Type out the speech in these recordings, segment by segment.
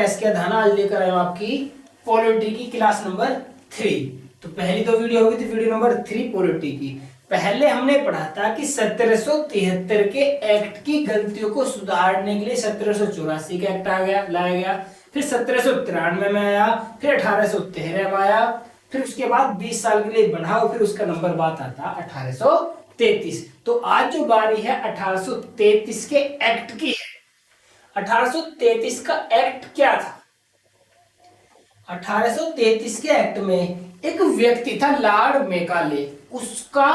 इसके धाना आज लेकर आया हूं आपकी पॉलिटी की क्लास नंबर 3। तो पहली दो वीडियो होगी थी वीडियो नंबर 3 पॉलिटी की। पहले हमने पढ़ा था कि 1773 के एक्ट की गलतियों को सुधारने के लिए 1784 का एक्ट लाया गया, फिर 1793 में आया, फिर 1813 में आया, फिर उसके बाद 20 साल के लिए बढ़ा और फिर उसका नंबर बात आता 1833। तो आज जो बारी है 1833 के एक्ट की है। 1833 का एक्ट क्या था? 1833 के एक्ट में एक व्यक्ति था लॉर्ड मेकाले, उसका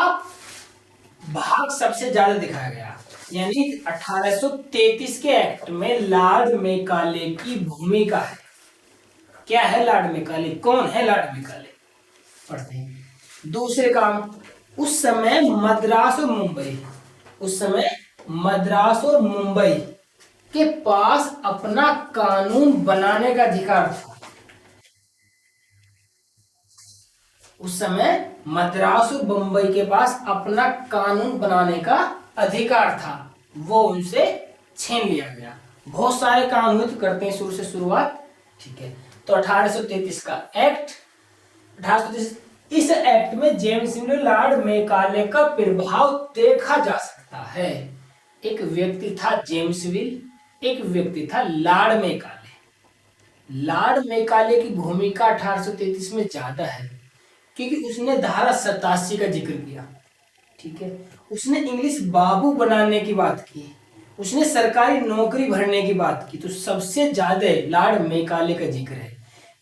भाग सबसे ज्यादा दिखाया गया। यानी 1833 के एक्ट में लॉर्ड मेकाले की भूमिका है। क्या है लॉर्ड मेकाले? कौन है लॉर्ड मेकाले? पढ़ते हैं। दूसरे काम, उस समय मद्रास और मुंबई के पास अपना कानून बनाने का अधिकार था। उस समय मद्रास और मुंबई के पास अपना कानून बनाने का अधिकार था, वो उनसे छीन लिया गया। बहुत सारे काम हुए, तो करते हैं शुरू से शुरुआत। ठीक है, तो 1833 का एक्ट। 1833 इस एक्ट में जेम्स मिल लॉर्ड मेकाले का प्रभाव देखा जा सकता है। एक व्यक्ति था जेम्स विल, एक व्यक्ति था लॉर्ड मेकाले। लॉर्ड मेकाले की भूमिका 1833 में ज्यादा है क्योंकि उसने धारा 87 का जिक्र किया। ठीक है, उसने इंग्लिश बाबू बनाने की बात की, उसने सरकारी नौकरी भरने की बात की। तो सबसे ज्यादा लॉर्ड मेकाले का जिक्र है,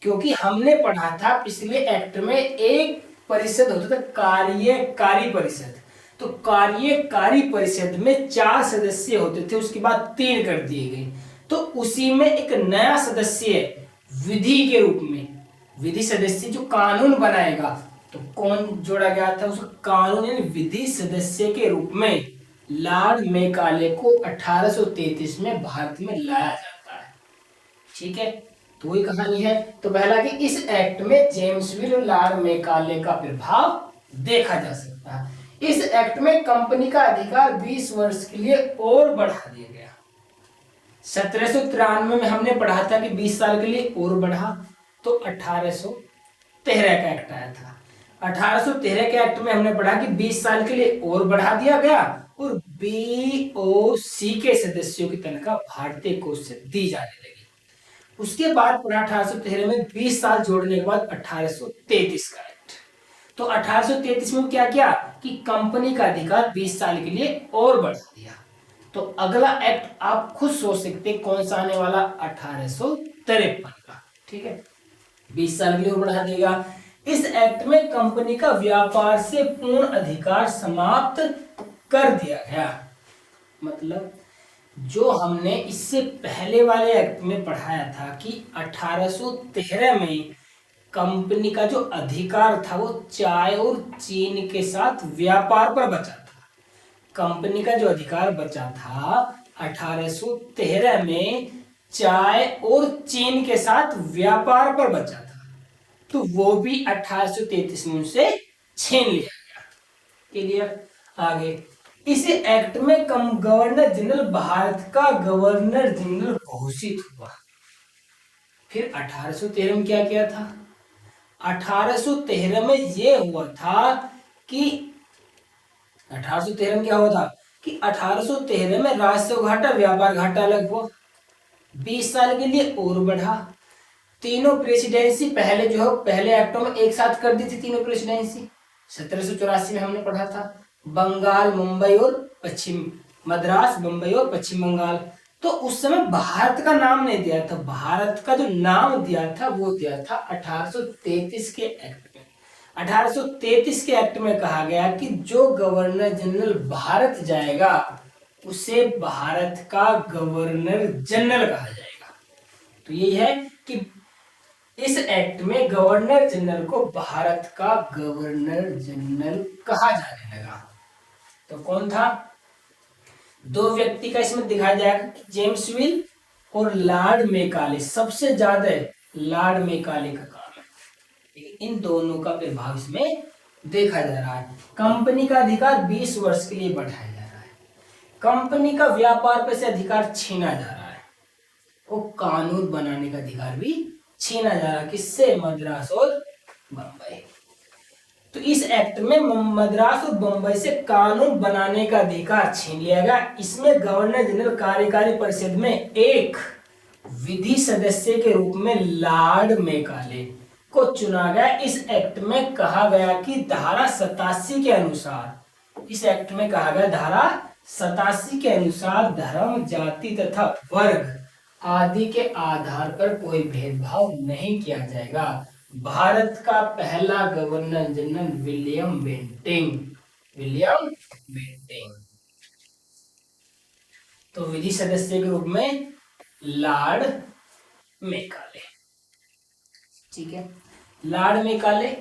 क्योंकि हमने पढ़ा था पिछले एक्ट में एक परिषद होता था कार्यकारी परिषद। तो कार्यकारी परिषद में 4 सदस्य होते थे, उसके बाद 3 कर दिए गए। तो उसी में एक नया सदस्य विधि के रूप में, विधि सदस्य जो कानून बनाएगा, तो कौन जोड़ा गया था? उसका कानून यानी विधि सदस्य के रूप में लॉर्ड मेकाले को 1833 में भारत में लाया जाता है। ठीक है, तो वही कहानी है। तो पहला कि इस एक्ट में जेम्स विल और लॉर्ड मेकाले का प्रभाव देखा जा सकता है। इस एक्ट में कंपनी का अधिकार 20 वर्ष के लिए और बढ़ा दिया गया। 1793 में हमने पढ़ा था कि 20 साल के लिए और बढ़ा, तो 1813 का एक्ट आया था। 1813 के एक्ट में हमने पढ़ा कि 20 साल के लिए और बढ़ा दिया गया और बीओसी के सदस्यों की तनख्वाह भारतीय कोष से दी जाने लगी। उसके बाद पढ़ा 1813 में 20 साल जोड़ने के बाद 1833 का एक्ट। तो 1833 में क्या किया कि कंपनी का अधिकार 20 साल के लिए और बढ़ा दिया। तो अगला एक्ट आप खुद सोच सकते कौन सा आने वाला? 1853 का। ठीक है, 20 साल के लिए और बढ़ा देगा। इस एक्ट में कंपनी का व्यापार से पूर्ण अधिकार समाप्त कर दिया गया। मतलब जो हमने इससे पहले वाले एक्ट में पढ़ाया था कि 1813 में कंपनी का जो अधिकार था वो चाय और चीन के साथ व्यापार पर बचा था। कंपनी का जो अधिकार बचा था 1813 में चाय और चीन के साथ व्यापार पर बचा था, तो वो भी 1833 में उनसे छीन लिया गया। क्लियर? आगे, इस एक्ट में गवर्नर जनरल भारत का गवर्नर जनरल घोषित हुआ। फिर 1813 में क्या किया था? 1813 में ये हुआ था कि 1813 में क्या हुआ था कि 1813 में राजस्व घाटा व्यापार घाटा अलग हुआ, 20 साल के लिए और बढ़ा। तीनों प्रेसिडेंसी पहले जो है पहले एक्टों में एक साथ कर दी थी। तीनों प्रेसिडेंसी 1784 में हमने पढ़ा था, बंगाल, मुंबई और पश्चिम, मद्रास, मुंबई और पश्चिम बंगाल। तो उस समय भारत का नाम नहीं दिया था, भारत का जो नाम दिया था वो दिया था 1833 के एक्ट में। 1833 के एक्ट में कहा गया कि जो गवर्नर जनरल भारत जाएगा उसे भारत का गवर्नर जनरल कहा जाएगा। तो यही है कि इस एक्ट में गवर्नर जनरल को भारत का गवर्नर जनरल कहा जाने लगा। तो कौन था? 2 व्यक्ति का इसमें दिखाया जाएगा, जेम्स विल और लॉर्ड मेकाले। सबसे ज्यादा लॉर्ड मेकाले का काम है, इन दोनों का प्रभाव इसमें देखा जा रहा है। कंपनी का अधिकार 20 वर्ष के लिए बढ़ाया जा रहा है, कंपनी का व्यापार पर से अधिकार छीना जा रहा है, को कानून बनाने का अधिकार भी छीना जा रहा। किससे? मद्रास और बम्बई। तो इस एक्ट में मद्रास और बम्बई से कानून बनाने का अधिकार छीन लिया गया। इसमें गवर्नर जनरल कार्यकारी परिषद में एक विधि सदस्य के रूप में लॉर्ड मेकाले को चुना गया। इस एक्ट में कहा गया कि धारा 87 के अनुसार, इस एक्ट में कहा गया धारा 87 के अनुसार धर्म, जाति तथा वर्ग आदि के आधार पर कोई भेदभाव नहीं किया जाएगा। भारत का पहला governor general William Bentinck, William Bentinck. तो विधि सदस्य के रूप में लॉर्ड मेकाले, ठीक है। लॉर्ड मेकाले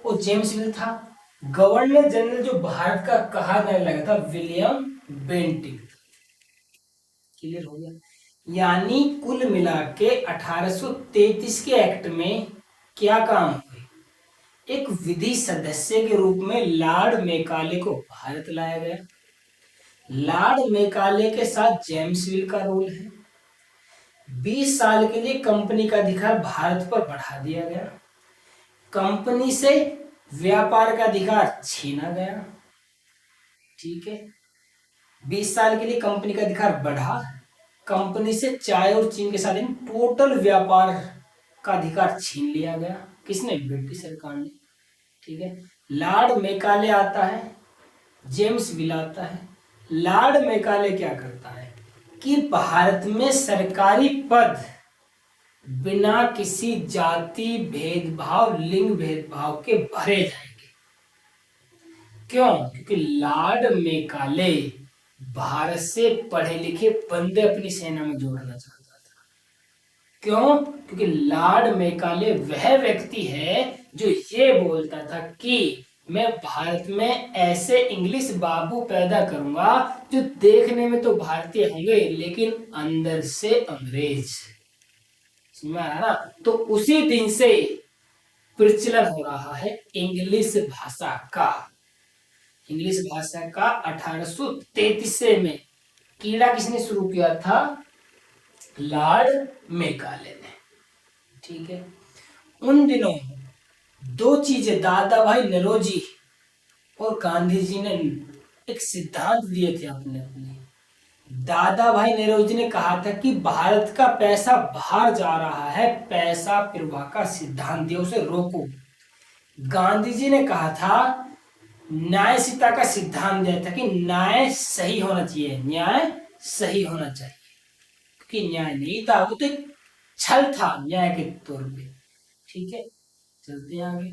और जेम्स विल था। गवर्नर जनरल जो भारत का कहा जाने लगा था विलियम बेंटिंग। क्लियर हो गया? यानी कुल मिला के 1833 के एक्ट में क्या काम हुए? एक विधि सदस्य के रूप में लॉर्ड मेकाले को भारत लाया गया। लॉर्ड मेकाले के साथ जेम्स विल का रोल है। 20 साल के लिए कंपनी का अधिकार भारत पर बढ़ा दिया गया। कंपनी से व्यापार का अधिकार छीना गया, ठीक है। 20 साल के लिए कंपनी का अधिकार बढ़ा। कंपनी से चाय और चीन के साथ टोटल व्यापार का अधिकार छीन लिया गया। किसने? ब्रिटिश सरकार ने, ठीक है। लॉर्ड मेकाले आता है, जेम्स विल आता है। लॉर्ड मेकाले क्या करता है कि भारत में सरकारी पद बिना किसी जाति भेदभाव, लिंग भेदभाव के भरे जाएंगे। क्यों? क्योंकि लॉर्ड मेकाले भारत से पढ़े लिखे बंदे अपनी सेना में जोड़ना चाहता था। क्यों? क्योंकि लॉर्ड मेकाले वह व्यक्ति है जो ये बोलता था कि मैं भारत में ऐसे इंग्लिश बाबू पैदा करूंगा जो देखने में तो भारतीय होंगे लेकिन अंदर से अंग्रेज। समझ आ रहा ना? तो उसी दिन से प्रचलन हो रहा है इंग्लिश भाषा का। इंग्लिश भाषा का 1833 में कीड़ा किसने शुरू किया था? लॉर्ड मेकाले ने, ठीक है। उन दिनों दो चीजें दादा भाई नौरोजी और गांधी जी ने एक सिद्धांत दिए थे अपने अपने। दादा भाई नौरोजी ने कहा था कि भारत का पैसा बाहर जा रहा है, पैसा प्रवाह का सिद्धांत दिया, उसे रोको। गांधी जी ने कहा था, न्यायशीलता का सिद्धांत दिया था कि न्याय सही होना चाहिए, न्याय सही होना चाहिए। क्योंकि न्याय नहीं था, वो तो एक छल था न्याय के तौर पे, ठीक है। चलते हैं आगे।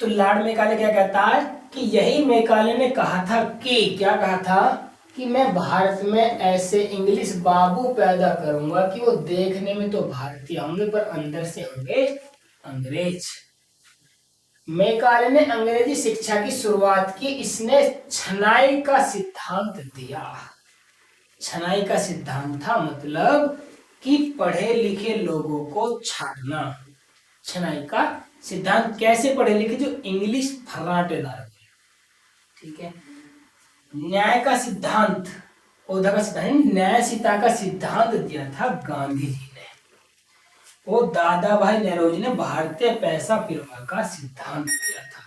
तो लॉर्ड मेकाले क्या कहता है कि यही मेकाले ने कहा था कि, क्या कहा था कि मैं भारत में ऐसे इंग्लिश बाबू पैदा करूंगा कि वो देखने में तो भारतीय होंगे पर अंदर से होंगे अंग्रेज। मेकाले ने अंग्रेजी शिक्षा की शुरुआत की। इसने छनाई का सिद्धांत दिया। छनाई का सिद्धांत था मतलब कि पढ़े लिखे लोगों को छांटना। छनाई का सिद्धांत कैसे? पढ़े लिखे जो इंग्लिश फर्राटेदार, ठीक है। न्याय का सिद्धांत, ओधा का सिद्धांत, न्यायशीलता का सिद्धांत दिया था गांधी जी ने। वो दादा भाई नौरोजी ने भारतीय पैसा प्रवाह का सिद्धांत दिया था।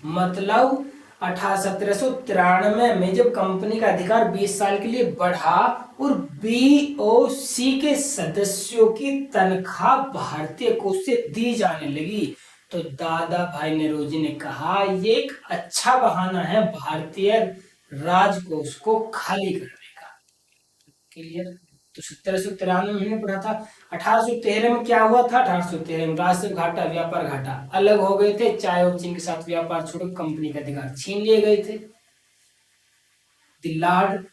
मतलब 1793 में जब कंपनी का अधिकार 20 साल के लिए बढ़ा और बीओसी के सदस्यों की तनख्वाह भारतीय कोष से दी जाने लगी, तो दादा भाई नौरोजी ने कहा ये एक अच्छा बहाना है भारतीय राजकोष को खाली करने का। क्लियर? तो 1793 में हमने पढ़ा था। 1813 में क्या हुआ था? 1813 में राष्ट्रीय घाटा, व्यापार घाटा अलग हो गए थे। चाय और चीन के साथ व्यापार छोड़कर कंपनी के अधिकार छीन लिए गए थे। लॉर्ड,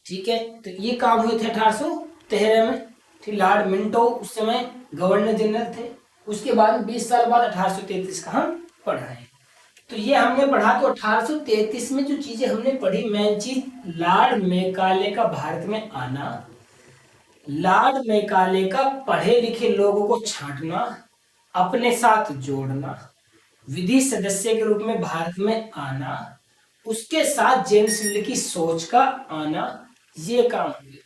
ठीक है। तो ये काम हुए थे 1813 में। ठीक, लॉर्ड मिंटो उस समय गवर्नर जनरल थे। उसके बाद 20 साल बाद 1833 का हम पढ़ रहे हैं। तो ये हमने पढ़ा। तो 1833 में जो चीजें हमने पढ़ी, मेन चीज लॉर्ड मेकाले का भारत में आना, लॉर्ड मेकाले का पढ़े लिखे लोगों को छांटना, अपने साथ जोड़ना, विधि सदस्य के रूप में भारत में आना उसके साथ जेम्स मिल की सोच का आना, ये काम हुए थे।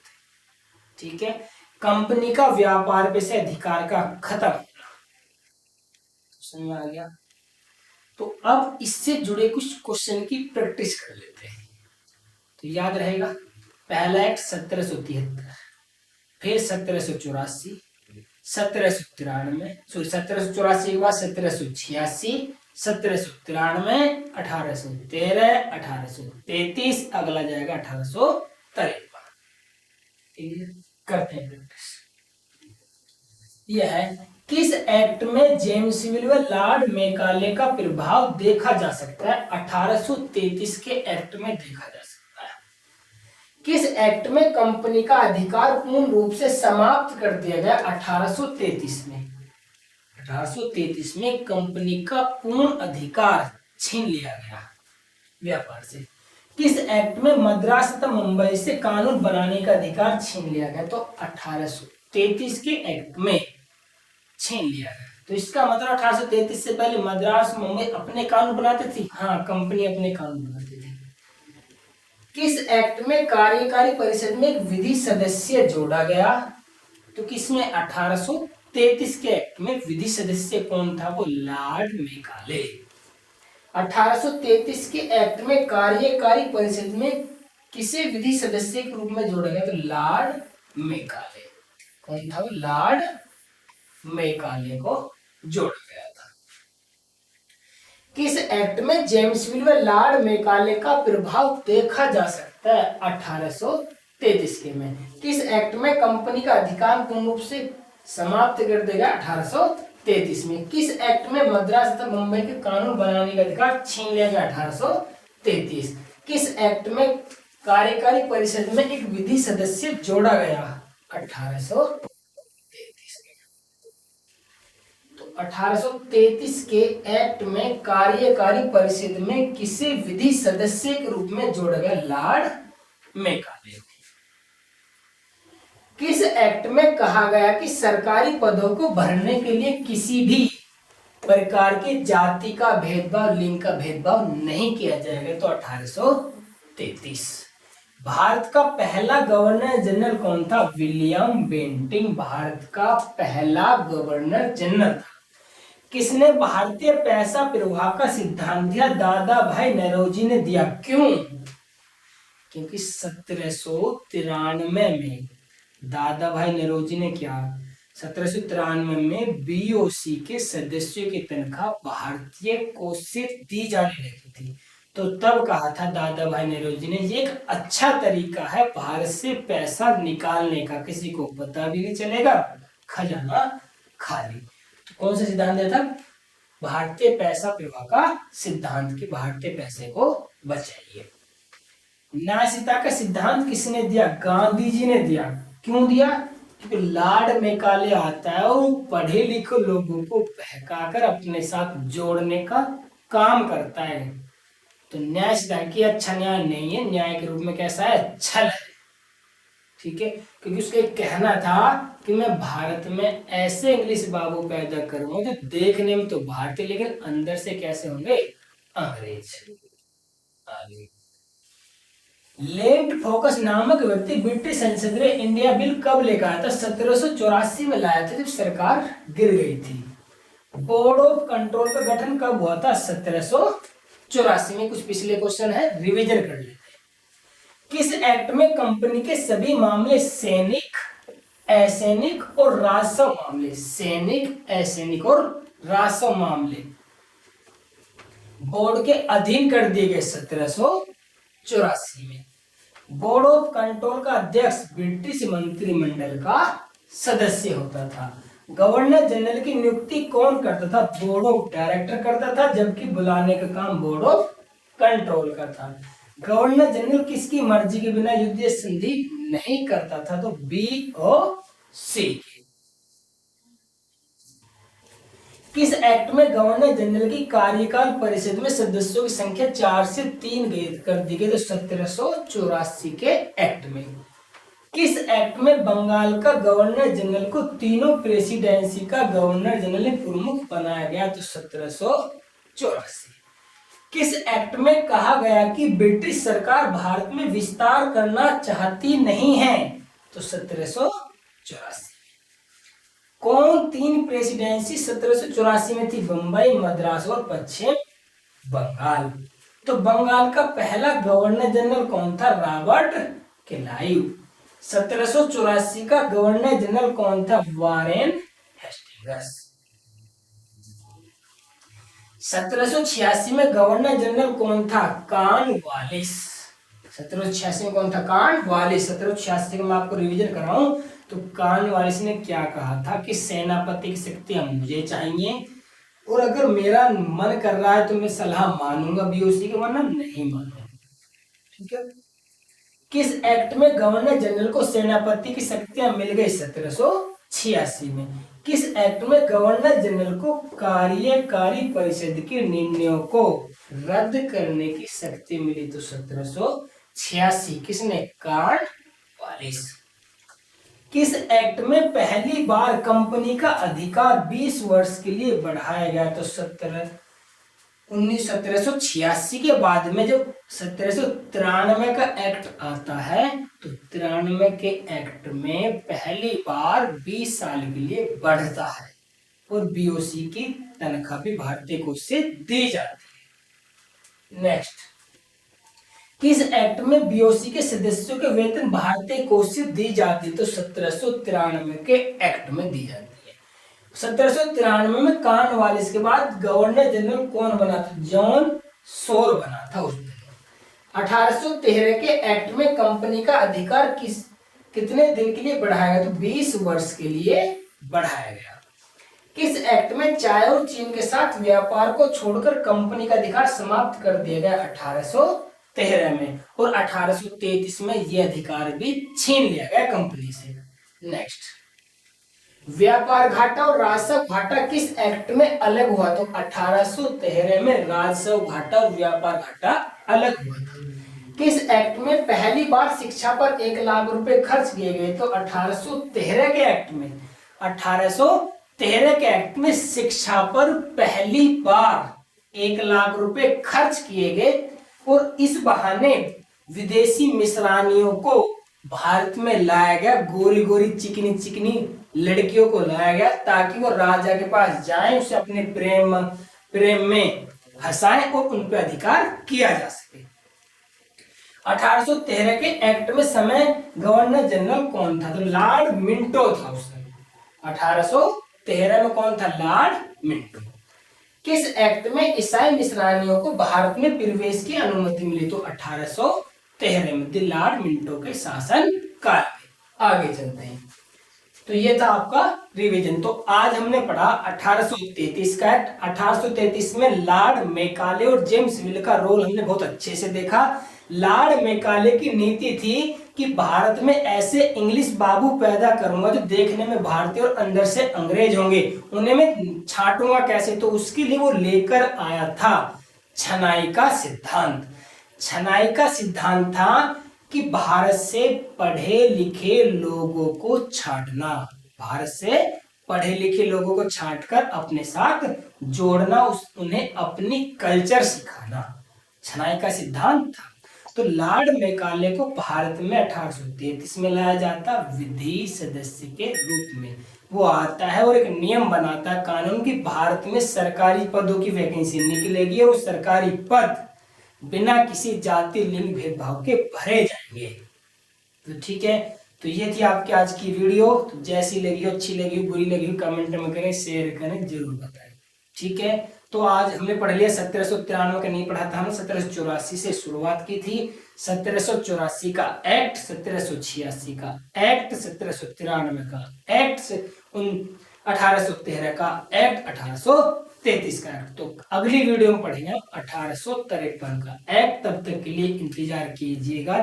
ठीक है, कंपनी का व्यापार पे से अधिकार का खत्म होना, समझ में आ गया। तो अब इससे जुड़े कुछ क्वेश्चन की प्रैक्टिस कर लेते हैं, तो याद रहेगा। पहला एक्ट 1773, फिर 1784, 1793, सॉरी 1784 के बाद 1786, 1793, 1813, 1833, अगला जाएगा 1853। करते हैं प्रैक्टिस। यह है, किस एक्ट में जेम्स मिल व लॉर्ड मैकाले का प्रभाव देखा जा सकता है? 1833 के एक्ट में देखा जा सकता है। किस एक्ट में कंपनी का अधिकार पूर्ण रूप से समाप्त कर दिया गया? 1833 में। 1833 में कंपनी का पूर्ण अधिकार छीन लिया गया व्यापार से। किस एक्ट में मद्रास तथा मुंबई से कानून बनाने का अधिकार छीन लिया गया? तो 1833 के एक्ट में छीन लिया गया। तो इसका मतलब 1833 से पहले मद्रास मुंबई अपने कानून बनाते थे? हाँ, कंपनी अपने कानून बनाती थी। किस एक्ट में कार्यकारी परिषद में एक विधि सदस्य जोड़ा गया? तो किसमें? 1833 के एक्ट में विधि सदस्य कौन था? वो लॉर्ड मैकाले। 1833 के एक्ट में कार्यकारी परिषद में किसे विधि सदस्य के रूप में जोड़ा गया? तो लॉर्ड मैकाले। कौन था वो? लॉर्ड मैकाले को जोड़ा गया था। किस एक्ट में जेम्स मिल व लॉर्ड मैकाले का प्रभाव देखा जा सकता है? 1833 के में। किस एक्ट में कंपनी का अधिकार पूर्ण रूप से समाप्त कर देगा? 1833 में। किस एक्ट में मद्रास तथा मुंबई के कानून बनाने का अधिकार छीन लिया गया? 1833। किस एक्ट में कार्यकारी परिषद में एक विधि सदस्य जोड़ा गया? 1833 में। तो 1833 के एक्ट में कार्यकारी परिषद में किसे विधि सदस्य के रूप में जोड़ा गया? Lord Macaulay. किस एक्ट में कहा गया कि सरकारी पदों को भरने के लिए किसी भी प्रकार के जाति का भेदभाव, लिंग का भेदभाव नहीं किया जाएगा? तो 1833। भारत का पहला गवर्नर जनरल कौन था? विलियम बेंटिंग भारत का पहला गवर्नर जनरल था। किसने भारतीय पैसा प्रवाह का सिद्धांत दिया? दादा भाई नौरोजी ने दिया। क्यों? क्योंकि 1793 में दादा भाई नौरोजी ने क्या, 1793 में बीओसी के सदस्यों की तनख्वाह भारतीय कोष से दी जाने लगी थी। तो तब कहा था दादा भाई नौरोजी ने, ये एक अच्छा तरीका है भारत से पैसा निकालने का, किसी को पता भी नहीं चलेगा, खजाना खाली। तो कौन सा सिद्धांत दिया था? भारतीय पैसा प्रवाह का सिद्धांत, कि भारतीय पैसे को बचाइए। न्यायशीलता का सिद्धांत किसने दिया? गांधी जी ने दिया। क्यों दिया? क्योंकि लॉर्ड मैकाले आता है और पढ़े लिखे लोगों को बहकाकर अपने साथ जोड़ने का काम करता है। तो न्याय सिद्धांत की अच्छा न्याय नहीं है, न्याय के रूप में कैसा है? छल है। ठीक है, क्योंकि उसका एक कहना था कि मैं भारत में ऐसे इंग्लिश बाबू पैदा करूंगा जो देखने में तो भारतीय लेकिन अंदर से कैसे होंगे? अंग्रेज। लेफ्ट फोकस नामक व्यक्ति ब्रिटिश संसद में इंडिया बिल कब लेकर आया था? 1784 में लाया था, जब सरकार गिर गई थी। बोर्ड ऑफ कंट्रोल का गठन कब हुआ था? 1784 में। कुछ पिछले क्वेश्चन है, रिवीजन कर लेते हैं। किस एक्ट में कंपनी के सभी मामले सैनिक, असैनिक और राजस्व मामले, सैनिक, असैनिक और राजस्व मामले बोर्ड के अधीन कर दिए गए? 1784 में। बोर्ड ऑफ कंट्रोल का अध्यक्ष ब्रिटिश मंत्रिमंडल का सदस्य होता था। गवर्नर जनरल की नियुक्ति कौन करता था? बोर्ड ऑफ डायरेक्टर करता था, जबकि बुलाने का काम बोर्ड ऑफ कंट्रोल का था। गवर्नर जनरल किसकी मर्जी के बिना युद्ध संधि नहीं करता था? तो बीओसी। किस एक्ट में गवर्नर जनरल की कार्यकाल परिषद में सदस्यों की संख्या 4 से 3 कर दी गई? तो 1784 के एक्ट में। किस एक्ट में बंगाल का गवर्नर जनरल को तीनों प्रेसिडेंसी का गवर्नर जनरल प्रमुख बनाया गया? तो 1784। किस एक्ट में कहा गया कि ब्रिटिश सरकार भारत में विस्तार करना चाहती नहीं है? तो 1784। कौन तीन प्रेसिडेंसी 1784 में थी? बंबई, मद्रास और पश्चिम बंगाल। तो बंगाल का पहला गवर्नर जनरल कौन था? Robert Clive. 1784 का गवर्नर जनरल कौन था? Warren Hastings. 1786 में गवर्नर जनरल कौन था? कॉर्नवालिस। 1786 में कौन था? कॉर्नवालिस। 1786 का मैं आपको रिवीजन कराऊं तो कॉर्नवालिस ने क्या कहा था कि सेनापति की शक्तियां मुझे चाहिए, और अगर मेरा मन कर रहा है तो मैं सलाह मानूंगा बीओसी के, वरना नहीं मानूंगा। ठीक है। किस एक्ट में गवर्नर जनरल को सेनापति की शक्तियां मिल गई? 1786 में। किस एक्ट में गवर्नर जनरल को कार्यकारी परिषद के निर्णयों को रद्द करने की शक्ति मिली? तो 1786। किसने? कॉर्नवालिस। किस एक्ट में पहली बार कंपनी का अधिकार 20 वर्ष के लिए बढ़ाया गया? तो 1786 के बाद में जब 1793 का एक्ट आता है तो 93 के एक्ट में पहली बार 20 साल के लिए बढ़ता है, और बीओसी की तनख्वाह भी भारतीय कोष से दी जाती है। नेक्स्ट, किस एक्ट में बीओसी के सदस्यों के वेतन भारतीय कोष से दी जाती? तो 1793 के एक्ट में दी जाती है। 1793 में कॉर्नवालिस के बाद गवर्नर जनरल कौन बना था? जॉन सोर बना था उस दिन। 1813 के एक्ट में कंपनी का अधिकार कितने दिन के लिए बढ़ाया गया? तो 20 वर्ष के लिए बढ़ाया गया। किस एक्ट में चाय और चीन के साथ व्यापार को छोड़कर कंपनी का अधिकार समाप्त कर दिया गया? 1813 में। और 1833 में यह अधिकार भी छीन लिया गया कंपनी से। नेक्स्ट, व्यापार घाटा और राजस्व घाटा किस एक्ट में अलग हुआ? तो 1813 में राजस्व घाटा और व्यापार घाटा अलग हुआ था। किस एक्ट में पहली बार शिक्षा पर 1 लाख रुपए खर्च किए गए? तो 1813 के एक्ट में। 1813 के एक्ट में शिक्षा पर पहली बार 1 लाख रुपए खर्च किए गए, और इस बहाने विदेशी मिशनारियों को भारत में लाया गया। गोरी गोरी चिकनी चिकनी लड़कियों को लाया गया ताकि वो राजा के पास जाएं, उसे अपने प्रेम में हंसाएं और उन पर अधिकार किया जा सके। 1813 के एक्ट में समय गवर्नर जनरल कौन था? तो लॉर्ड मिंटो था उस समय। 1813 में कौन था? Lord Minto. किस एक्ट में ईसाई मिशनारियों को भारत में प्रवेश की अनुमति मिली? तो 1813 में, लॉर्ड मिंटो के शासन काल में। आगे चलते हैं। तो ये था आपका रिवीजन। तो आज हमने पढ़ा 1833 का एक्ट। 1833 में लॉर्ड मैकाले और जेम्स विल का रोल हमने बहुत अच्छे से देखा। लॉर्ड मैकाले की नीति थी कि भारत में ऐसे इंग्लिश बाबू पैदा करूंगा जो देखने में भारतीय और अंदर से अंग्रेज होंगे, उन्हें मैं छांटूंगा कैसे? तो उसके लिए वो लेकर आया था छनाई का सिद्धांत। छनाई का सिद्धांत था कि भारत से पढ़े लिखे लोगों को छांटना, भारत से पढ़े लिखे लोगों को छांटकर अपने साथ जोड़ना, उन्हें अपनी कल्चर सिखाना, छनाई का सिद्धांत था। तो लॉर्ड मैकाले को भारत में 1833 में लाया जाता विधि सदस्य के रूप में। वो आता है और एक नियम बनाता है, कानून की, भारत में सरकारी पदों की वैकेंसी निकलेगी और सरकारी पद बिना किसी जाति लिंग भेदभाव के भरे जाएंगे। तो ठीक है, तो ये थी आपकी आज की वीडियो। तो जैसी लगी हो, अच्छी लगी हो, बुरी लगी हो, कमेंट में करें, शेयर करें, जरूर बताएं। ठीक है, तो आज हमने पढ़ लिया 1793 का नहीं पढ़ा था, हमने 1784 से शुरुआत की थी। 1784 का एक्ट, 1786 का एक्ट, 1793 का एक्ट, 1813 का एक्ट, 1833 का एक्ट। तो अगली वीडियो में पढ़ेंगे 1853 का एक्ट। तब तक के लिए इंतजार कीजिएगा।